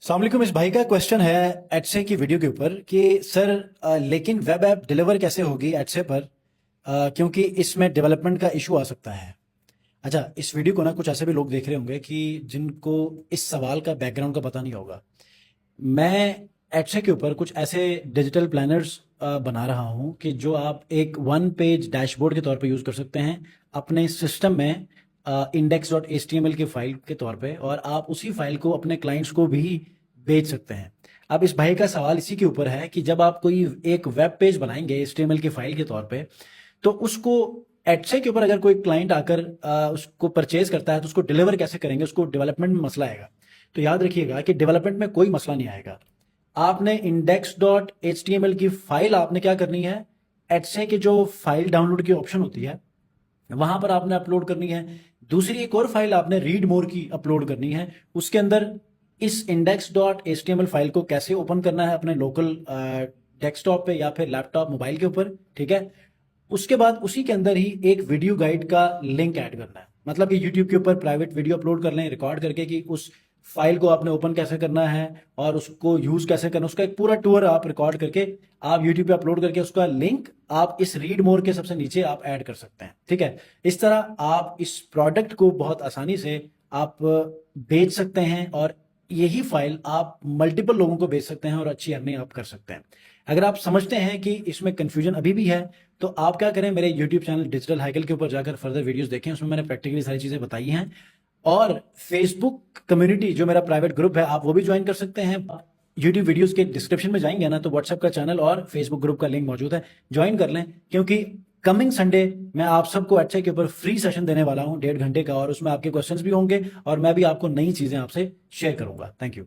अस्सलामुअलैकुम। इस भाई का क्वेश्चन है एडसे की वीडियो के ऊपर कि सर लेकिन वेब ऐप डिलीवर कैसे होगी एडसे पर, क्योंकि इसमें डेवलपमेंट का इशू आ सकता है। अच्छा, इस वीडियो को ना कुछ ऐसे भी लोग देख रहे होंगे कि जिनको इस सवाल का बैकग्राउंड का पता नहीं होगा। मैं एडसे के ऊपर कुछ ऐसे डिजिटल प्लानर्स बना रहा हूँ कि जो आप एक वन पेज डैशबोर्ड के तौर पे यूज़ कर सकते हैं अपने सिस्टम में, index.html की फाइल के तौर पे, और आप उसी फाइल को अपने क्लाइंट्स को भी बेच सकते हैं। अब इस भाई का सवाल इसी के ऊपर है कि जब आप कोई एक वेब पेज बनाएंगे HTML की फाइल के तौर पे, तो उसको एडसे के ऊपर अगर कोई क्लाइंट आकर उसको परचेज करता है तो उसको डिलीवर कैसे करेंगे, उसको डेवलपमेंट में मसला आएगा। तो याद रखिएगा कि डेवलपमेंट में कोई मसला नहीं आएगा। आपने index.html की फाइल आपने क्या करनी है, एडसे की जो फाइल डाउनलोड की ऑप्शन होती है वहां पर आपने अपलोड करनी है। दूसरी एक और फाइल आपने रीड मोर की अपलोड करनी है। उसके अंदर इस index.html फाइल को कैसे ओपन करना है अपने लोकल डेस्कटॉप पे या फिर लैपटॉप मोबाइल के ऊपर, ठीक है। उसके बाद उसी के अंदर ही एक वीडियो गाइड का लिंक ऐड करना है। मतलब कि यूट्यूब के ऊपर प्राइवेट वीडियो अपलोड कर लें रिकॉर्ड करके कि उस फाइल को आपने ओपन कैसे करना है और उसको यूज कैसे करना है, उसका एक पूरा टूर आप रिकॉर्ड करके आप यूट्यूब पे अपलोड करके उसका लिंक आप इस रीड मोर के सबसे नीचे आप ऐड कर सकते हैं, ठीक है। इस तरह आप इस प्रोडक्ट को बहुत आसानी से आप बेच सकते हैं और यही फाइल आप मल्टीपल लोगों को बेच सकते हैं और अच्छी अर्निंग आप कर सकते हैं। अगर आप समझते हैं कि इसमें कंफ्यूजन अभी भी है तो आप क्या करें, मेरे यूट्यूब चैनल डिजिटल हाइकल के ऊपर जाकर फर्दर वीडियोस देखें, उसमें मैंने प्रैक्टिकली सारी चीज़ें बताई हैं। और फेसबुक कम्युनिटी जो मेरा प्राइवेट ग्रुप है आप वो भी ज्वाइन कर सकते हैं। यूट्यूब वीडियोस के डिस्क्रिप्शन में जाएंगे ना तो व्हाट्सएप का चैनल और फेसबुक ग्रुप का लिंक मौजूद है, ज्वाइन कर लें। क्योंकि कमिंग संडे मैं आप सबको अच्छे के ऊपर फ्री सेशन देने वाला हूं 1.5 घंटे का, और उसमें आपके क्वेश्चंस भी होंगे और मैं भी आपको नई चीजें आपसे शेयर करूंगा। Thank you.